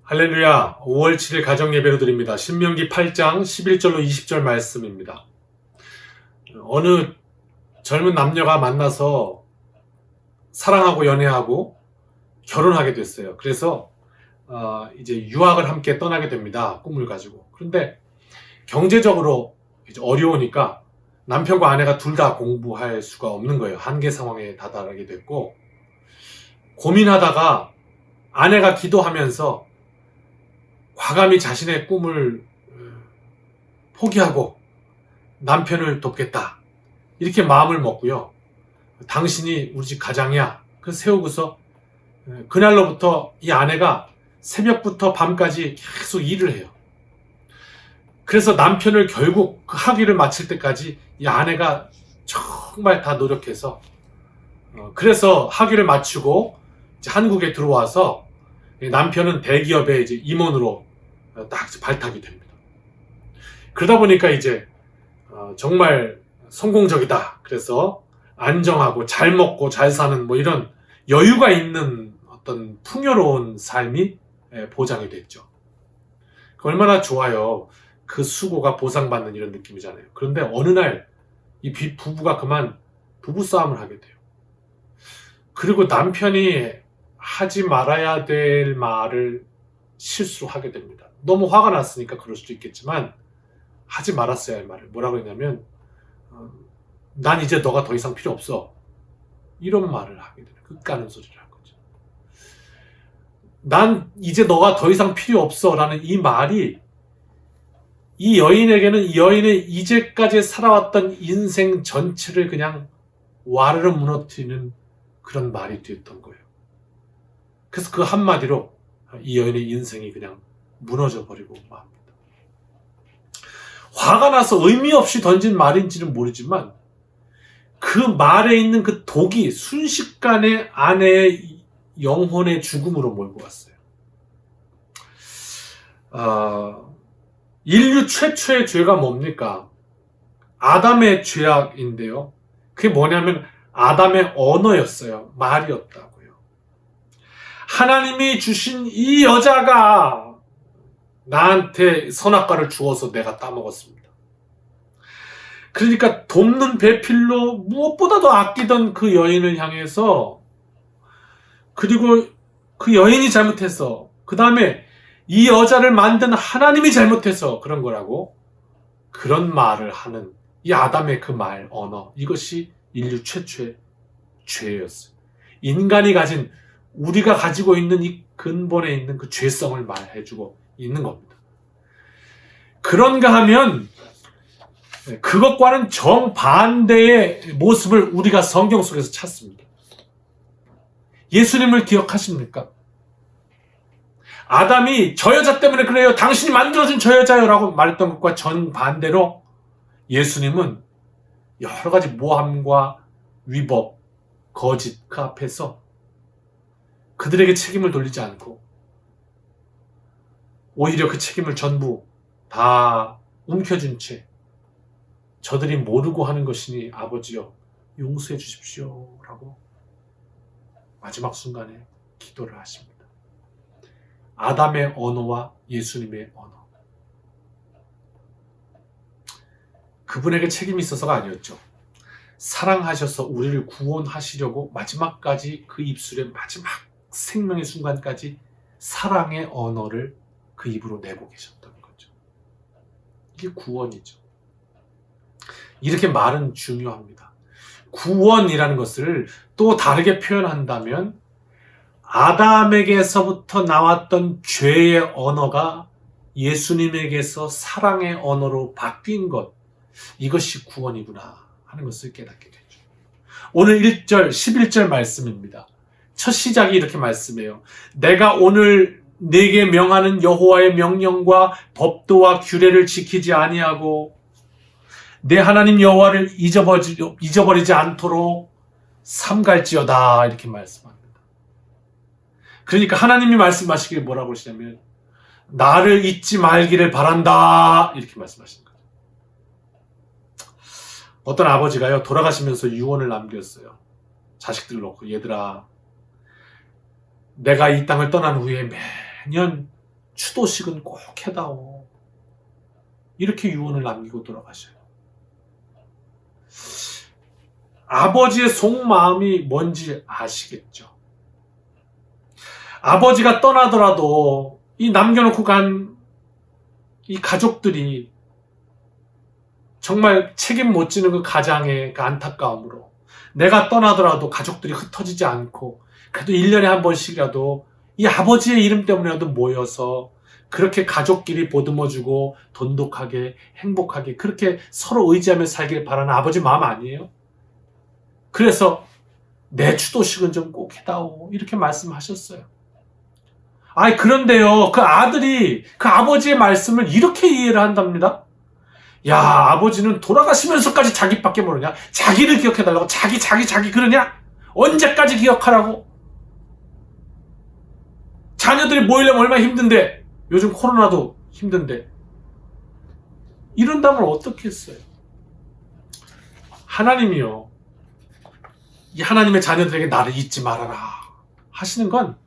할렐루야. 5월 7일 가정예배로 드립니다. 신명기 8장 11절로 20절 말씀입니다. 어느 젊은 남녀가 만나서 사랑하고 연애하고 결혼하게 됐어요. 그래서 이제 유학을 함께 떠나게 됩니다. 꿈을 가지고. 그런데 경제적으로 이제 어려우니까 남편과 아내가 둘 다 공부할 수가 없는 거예요. 한계 상황에 다다르게 됐고, 고민하다가 아내가 기도하면서 과감히 자신의 꿈을 포기하고 남편을 돕겠다, 이렇게 마음을 먹고요. 당신이 우리 집 가장이야. 그 세우고서 그날로부터 이 아내가 새벽부터 밤까지 계속 일을 해요. 그래서 남편을 결국 그 학위를 마칠 때까지 이 아내가 정말 다 노력해서 그래서 학위를 마치고 이제 한국에 들어와서 남편은 대기업의 이제 임원으로 딱 발탁이 됩니다. 그러다 보니까 이제 정말 성공적이다. 그래서 안정하고 잘 먹고 잘 사는 뭐 이런 여유가 있는 어떤 풍요로운 삶이 보장이 됐죠. 얼마나 좋아요. 그 수고가 보상받는 이런 느낌이잖아요. 그런데 어느 날 이 부부가 그만 부부싸움을 하게 돼요. 그리고 남편이 하지 말아야 될 말을 실수로 하게 됩니다. 너무 화가 났으니까 그럴 수도 있겠지만 하지 말았어야 할 말을 뭐라고 했냐면 난 이제 너가 더 이상 필요 없어, 이런 말을 하게 돼요. 끝가는 소리를 한 거죠. 난 이제 너가 더 이상 필요 없어 라는 이 말이 이 여인에게는 이 여인의 이제까지 살아왔던 인생 전체를 그냥 와르르 무너뜨리는 그런 말이 되었던 거예요. 그래서 그 한마디로 이 여인의 인생이 그냥 무너져 버리고 맙니다. 화가 나서 의미 없이 던진 말인지는 모르지만 그 말에 있는 그 독이 순식간에 아내의 영혼의 죽음으로 몰고 갔어요. 인류 최초의 죄가 뭡니까? 아담의 죄악인데요. 그게 뭐냐면 아담의 언어였어요. 말이었다고요. 하나님이 주신 이 여자가 나한테 선악과를 주어서 내가 따먹었습니다. 그러니까 돕는 배필로 무엇보다도 아끼던 그 여인을 향해서, 그리고 그 여인이 잘못해서, 그 다음에 이 여자를 만든 하나님이 잘못해서 그런 거라고, 그런 말을 하는 이 아담의 그 말, 언어, 이것이 인류 최초의 죄였어요. 인간이 가진, 우리가 가지고 있는 이 근본에 있는 그 죄성을 말해주고 있는 겁니다. 그런가 하면 그것과는 정반대의 모습을 우리가 성경 속에서 찾습니다. 예수님을 기억하십니까? 아담이 저 여자 때문에 그래요, 당신이 만들어준 저 여자요 라고 말했던 것과 정반대로 예수님은 여러 가지 모함과 위법, 거짓 그 앞에서 그들에게 책임을 돌리지 않고 오히려 그 책임을 전부 다 움켜쥔 채 저들이 모르고 하는 것이니 아버지여 용서해 주십시오 라고 마지막 순간에 기도를 하십니다. 아담의 언어와 예수님의 언어, 그분에게 책임이 있어서가 아니었죠. 사랑하셔서 우리를 구원하시려고 마지막까지 그 입술의 마지막 생명의 순간까지 사랑의 언어를 그 입으로 내고 계셨던 거죠. 이게 구원이죠. 이렇게 말은 중요합니다. 구원이라는 것을 또 다르게 표현한다면 아담에게서부터 나왔던 죄의 언어가 예수님에게서 사랑의 언어로 바뀐 것, 이것이 구원이구나 하는 것을 깨닫게 되죠. 오늘 1절, 11절 말씀입니다. 첫 시작이 이렇게 말씀해요. 내가 오늘 네게 명하는 여호와의 명령과 법도와 규례를 지키지 아니하고 내 하나님 여호와를 잊어버리지 않도록 삼갈지어다, 이렇게 말씀합니다. 그러니까 하나님이 말씀하시길 뭐라고 그러시냐면 나를 잊지 말기를 바란다, 이렇게 말씀하시는 거죠. 어떤 아버지가요, 돌아가시면서 유언을 남겼어요. 자식들 놓고, 얘들아, 내가 이 땅을 떠난 후에 매년 추도식은 꼭 해다오. 이렇게 유언을 남기고 돌아가셔요. 아버지의 속마음이 뭔지 아시겠죠? 아버지가 떠나더라도 이 남겨놓고 간 이 가족들이 정말 책임 못 지는 그 가장의 그 안타까움으로 내가 떠나더라도 가족들이 흩어지지 않고 그래도 1년에 한 번씩이라도 이 아버지의 이름 때문에라도 모여서 그렇게 가족끼리 보듬어주고 돈독하게 행복하게 그렇게 서로 의지하며 살길 바라는 아버지 마음 아니에요? 그래서 내 추도식은 좀 꼭 해다오 이렇게 말씀하셨어요. 아니 그런데요 그 아들이 그 아버지의 말씀을 이렇게 이해를 한답니다. 야 아버지는 돌아가시면서까지 자기밖에 모르냐? 자기를 기억해달라고 자기 그러냐? 언제까지 기억하라고? 자녀들이 모이려면 얼마나 힘든데 요즘 코로나도 힘든데 이런다면 어떻게 했어요? 하나님이요 이 하나님의 자녀들에게 나를 잊지 말아라 하시는 건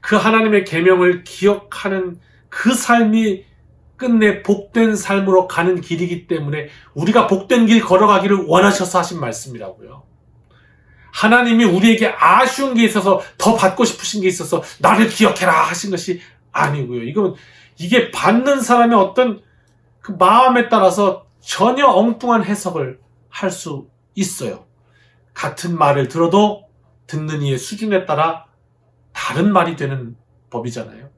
그 하나님의 계명을 기억하는 그 삶이 끝내 복된 삶으로 가는 길이기 때문에 우리가 복된 길 걸어가기를 원하셔서 하신 말씀이라고요. 하나님이 우리에게 아쉬운 게 있어서 더 받고 싶으신 게 있어서 나를 기억해라 하신 것이 아니고요. 이게 받는 사람의 어떤 그 마음에 따라서 전혀 엉뚱한 해석을 할 수 있어요. 같은 말을 들어도 듣는 이의 수준에 따라 다른 말이 되는 법이잖아요.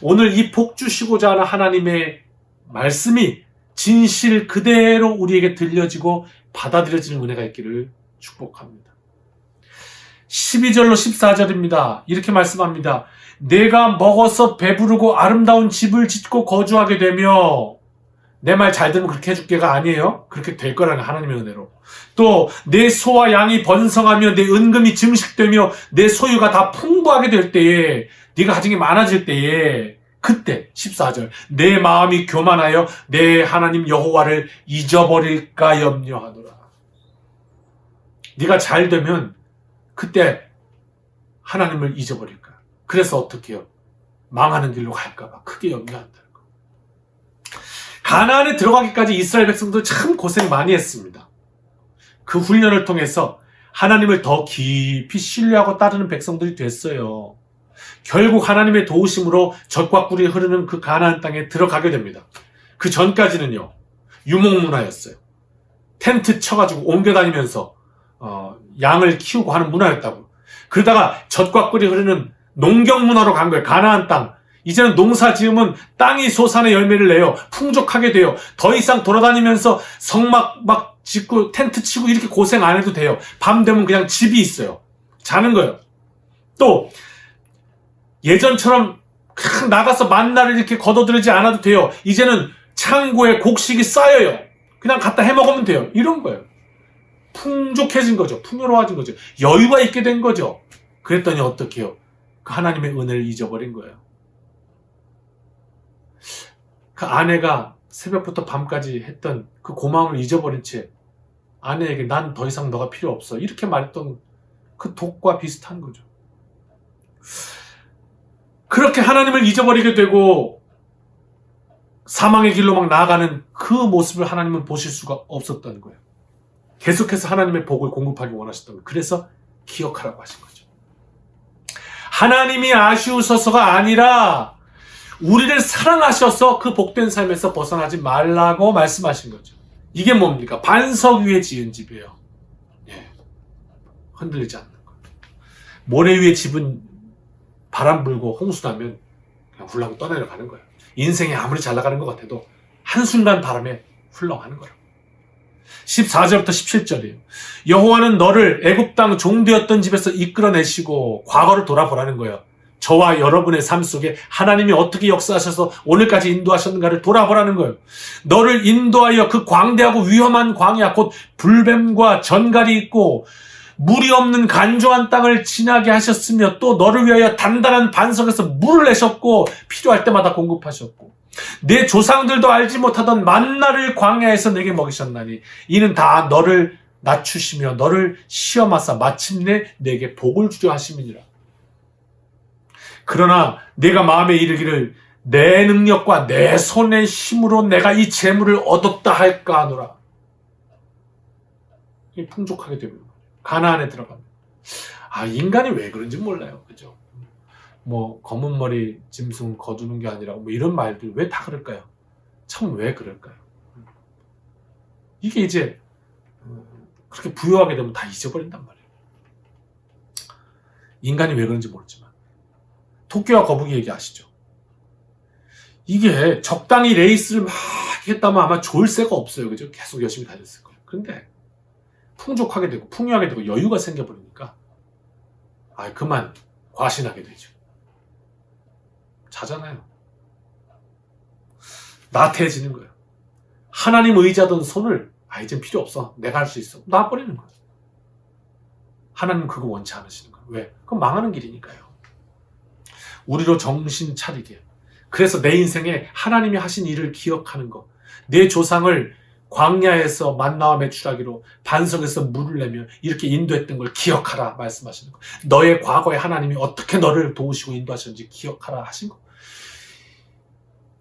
오늘 이 복 주시고자 하는 하나님의 말씀이 진실 그대로 우리에게 들려지고 받아들여지는 은혜가 있기를 축복합니다. 12절로 14절입니다. 이렇게 말씀합니다. 내가 먹어서 배부르고 아름다운 집을 짓고 거주하게 되며 내 말 잘 들으면 그렇게 해줄게가 아니에요. 그렇게 될 거라는 하나님의 은혜로. 또 내 소와 양이 번성하며 내 은금이 증식되며 내 소유가 다 풍부하게 될 때에 네가 가진 게 많아질 때에 그때 14절 내 마음이 교만하여 내 하나님 여호와를 잊어버릴까 염려하노라. 네가 잘 되면 그때 하나님을 잊어버릴까. 그래서 어떻게 해요? 망하는 길로 갈까 봐 크게 염려한다는 거. 가나안에 들어가기까지 이스라엘 백성들 참 고생 많이 했습니다. 그 훈련을 통해서 하나님을 더 깊이 신뢰하고 따르는 백성들이 됐어요. 결국 하나님의 도우심으로 젖과 꿀이 흐르는 그 가나안 땅에 들어가게 됩니다. 그 전까지는요 유목문화였어요. 텐트 쳐가지고 옮겨다니면서 양을 키우고 하는 문화였다고. 그러다가 젖과 꿀이 흐르는 농경문화로 간 거예요. 가나안 땅. 이제는 농사 지으면 땅이 솟아내 열매를 내요. 풍족하게 돼요. 더 이상 돌아다니면서 성막 막 짓고 텐트 치고 이렇게 고생 안 해도 돼요. 밤 되면 그냥 집이 있어요. 자는 거예요. 또 예전처럼 나가서 만나를 이렇게 걷어들이지 않아도 돼요. 이제는 창고에 곡식이 쌓여요. 그냥 갖다 해먹으면 돼요. 이런 거예요. 풍족해진 거죠. 풍요로워진 거죠. 여유가 있게 된 거죠. 그랬더니 어떻게 해요? 그 하나님의 은혜를 잊어버린 거예요. 그 아내가 새벽부터 밤까지 했던 그 고마움을 잊어버린 채 아내에게 난 더 이상 너가 필요 없어 이렇게 말했던 그 독과 비슷한 거죠. 그렇게 하나님을 잊어버리게 되고 사망의 길로 막 나아가는 그 모습을 하나님은 보실 수가 없었던 거예요. 계속해서 하나님의 복을 공급하기 원하셨던 거예요. 그래서 기억하라고 하신 거죠. 하나님이 아쉬우셔서가 아니라 우리를 사랑하셔서 그 복된 삶에서 벗어나지 말라고 말씀하신 거죠. 이게 뭡니까? 반석 위에 지은 집이에요. 예. 흔들리지 않는 거. 모래 위에 집은 바람 불고 홍수 나면 그냥 훌렁 떠내려가는 거예요. 인생이 아무리 잘 나가는 것 같아도 한순간 바람에 훌렁하는 거예요. 14절부터 17절이에요. 여호와는 너를 애굽 땅 종되었던 집에서 이끌어내시고 과거를 돌아보라는 거예요. 저와 여러분의 삶 속에 하나님이 어떻게 역사하셔서 오늘까지 인도하셨는가를 돌아보라는 거예요. 너를 인도하여 그 광대하고 위험한 광야 곧 불뱀과 전갈이 있고 물이 없는 간조한 땅을 지나게 하셨으며 또 너를 위하여 단단한 반석에서 물을 내셨고 필요할 때마다 공급하셨고 내 조상들도 알지 못하던 만나를 광야에서 내게 먹이셨나니 이는 다 너를 낮추시며 너를 시험하사 마침내 내게 복을 주려 하심이니라. 그러나 내가 마음에 이르기를 내 능력과 내 손의 힘으로 내가 이 재물을 얻었다 할까 하노라. 풍족하게 되면 가나안에 들어가면 인간이 왜 그런지 몰라요. 그죠? 뭐 검은 머리 짐승 거두는 게 아니라 뭐 이런 말들 왜 다 그럴까요? 참 왜 그럴까요? 이게 이제 그렇게 부유하게 되면 다 잊어버린단 말이에요. 인간이 왜 그런지 모르지만 토끼와 거북이 얘기 아시죠? 이게 적당히 레이스를 막 했다면 아마 좋을 새가 없어요. 그죠? 계속 열심히 다녔을 거예요. 그런데 풍족하게 되고 풍요하게 되고 여유가 생겨버리니까 그만 과신하게 되죠. 자잖아요. 나태해지는 거예요. 하나님 의지하던 손을 이젠 필요 없어. 내가 할 수 있어. 놔버리는 거예요. 하나님은 그거 원치 않으시는 거예요. 왜? 그건 망하는 길이니까요. 우리로 정신 차리게. 그래서 내 인생에 하나님이 하신 일을 기억하는 거. 내 조상을 광야에서 만나와 메추라기로 반석에서 물을 내며 이렇게 인도했던 걸 기억하라 말씀하시는 거. 너의 과거에 하나님이 어떻게 너를 도우시고 인도하셨는지 기억하라 하신 거.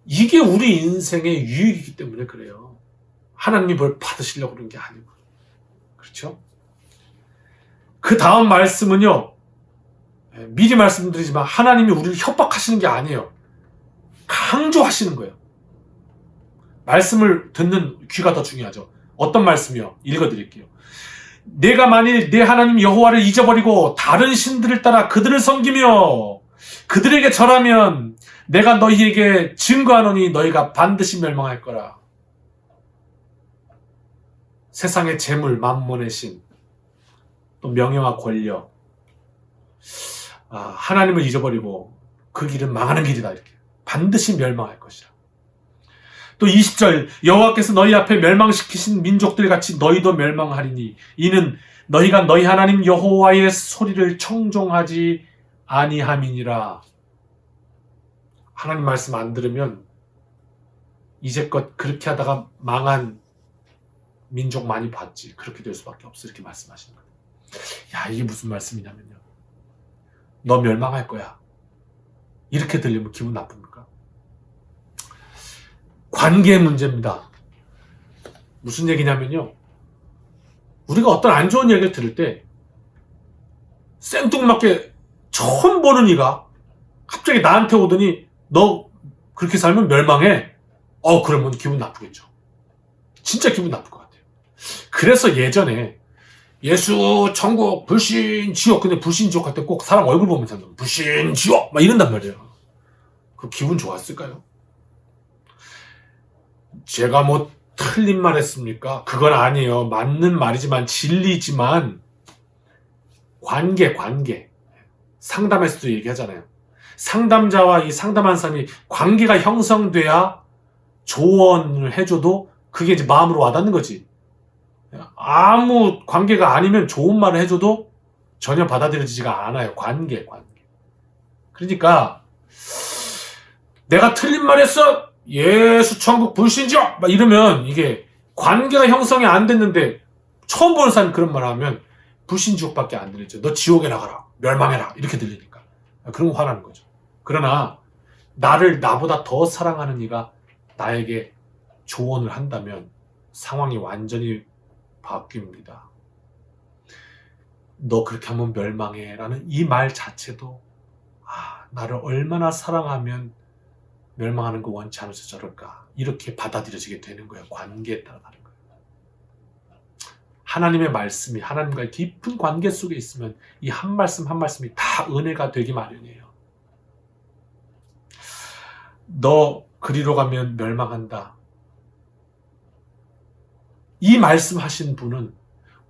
이게 우리 인생의 유익이기 때문에 그래요. 하나님이 뭘 받으시려고 그런 게 아니고. 그렇죠? 그 다음 말씀은요. 미리 말씀드리지만 하나님이 우리를 협박하시는 게 아니에요. 강조하시는 거예요. 말씀을 듣는 귀가 더 중요하죠. 어떤 말씀이요? 읽어드릴게요. 내가 만일 내 하나님 여호와를 잊어버리고 다른 신들을 따라 그들을 섬기며 그들에게 절하면 내가 너희에게 증거하노니 너희가 반드시 멸망할 거라. 세상의 재물, 만몬의 신, 또 명예와 권력, 하나님을 잊어버리고 그 길은 망하는 길이다. 이렇게 반드시 멸망할 것이라. 또 20절 여호와께서 너희 앞에 멸망시키신 민족들 같이 너희도 멸망하리니 이는 너희가 너희 하나님 여호와의 소리를 청종하지 아니함이니라. 하나님 말씀 안 들으면 이제껏 그렇게 하다가 망한 민족 많이 봤지. 그렇게 될 수밖에 없어. 이렇게 말씀하시는 거예요. 이게 무슨 말씀이냐면요. 너 멸망할 거야. 이렇게 들리면 기분 나쁩니까? 관계의 문제입니다. 무슨 얘기냐면요. 우리가 어떤 안 좋은 얘기를 들을 때 생뚱맞게 처음 보는 이가 갑자기 나한테 오더니 너 그렇게 살면 멸망해. 그러면 기분 나쁘겠죠. 진짜 기분 나쁠 것 같아요. 그래서 예전에 예수, 천국, 불신, 지옥. 근데 불신, 지옥 할 때 꼭 사람 얼굴 보면서 불신, 지옥 막 이런단 말이에요. 그 기분 좋았을까요? 제가 뭐 틀린 말 했습니까? 그건 아니에요. 맞는 말이지만 진리지만 관계. 상담에서도 얘기하잖아요. 상담자와 이 상담한 사람이 관계가 형성돼야 조언을 해줘도 그게 이제 마음으로 와닿는 거지. 아무 관계가 아니면 좋은 말을 해줘도 전혀 받아들여지지가 않아요. 관계. 그러니까 내가 틀린 말 했어. 예수, 천국, 불신지옥 막 이러면 이게 관계가 형성이 안 됐는데 처음 보는 사람이 그런 말 하면 불신지옥밖에 안 들리죠. 너 지옥에 나가라. 멸망해라. 이렇게 들리니까. 그런 거 화나는 거죠. 그러나 나를 나보다 더 사랑하는 이가 나에게 조언을 한다면 상황이 완전히 바뀝니다. 너 그렇게 하면 멸망해 라는 이 말 자체도 나를 얼마나 사랑하면 멸망하는 거 원치 않아서 저럴까 이렇게 받아들여지게 되는 거예요. 관계에 따라 다른 거예요. 하나님의 말씀이 하나님과의 깊은 관계 속에 있으면 이 한 말씀 한 말씀이 다 은혜가 되기 마련이에요. 너 그리로 가면 멸망한다. 이 말씀하신 분은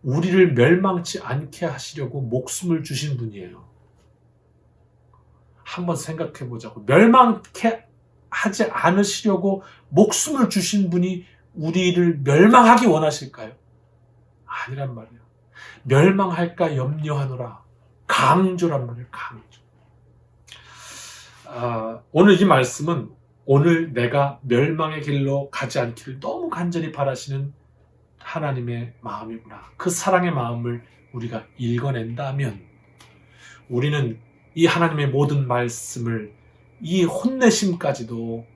우리를 멸망치 않게 하시려고 목숨을 주신 분이에요. 한번 생각해 보자고. 멸망케 하지 않으시려고 목숨을 주신 분이 우리를 멸망하기 원하실까요? 아니란 말이에요. 멸망할까 염려하노라. 강조란 말이에요. 강조. 오늘 이 말씀은 오늘 내가 멸망의 길로 가지 않기를 너무 간절히 바라시는 하나님의 마음이구나. 그 사랑의 마음을 우리가 읽어낸다면 우리는 이 하나님의 모든 말씀을 이 혼내심까지도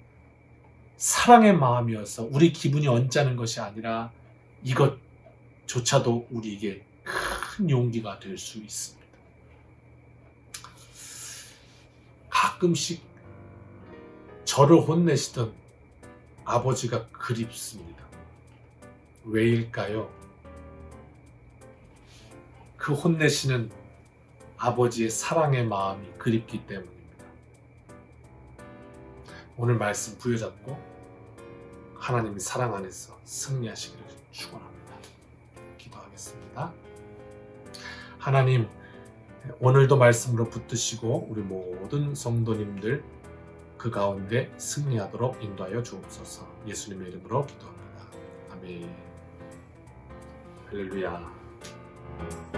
사랑의 마음이어서 우리 기분이 언짢은 것이 아니라 이것조차도 우리에게 큰 용기가 될 수 있습니다. 가끔씩 저를 혼내시던 아버지가 그립습니다. 왜일까요? 그 혼내시는 아버지의 사랑의 마음이 그립기 때문입니다. 오늘 말씀 부여잡고 하나님의 사랑 안에서 승리하시기를 축원합니다. 기도하겠습니다. 하나님, 오늘도 말씀으로 붙드시고 우리 모든 성도님들 그 가운데 승리하도록 인도하여 주옵소서. 예수님의 이름으로 기도합니다. 아멘. 할렐루야.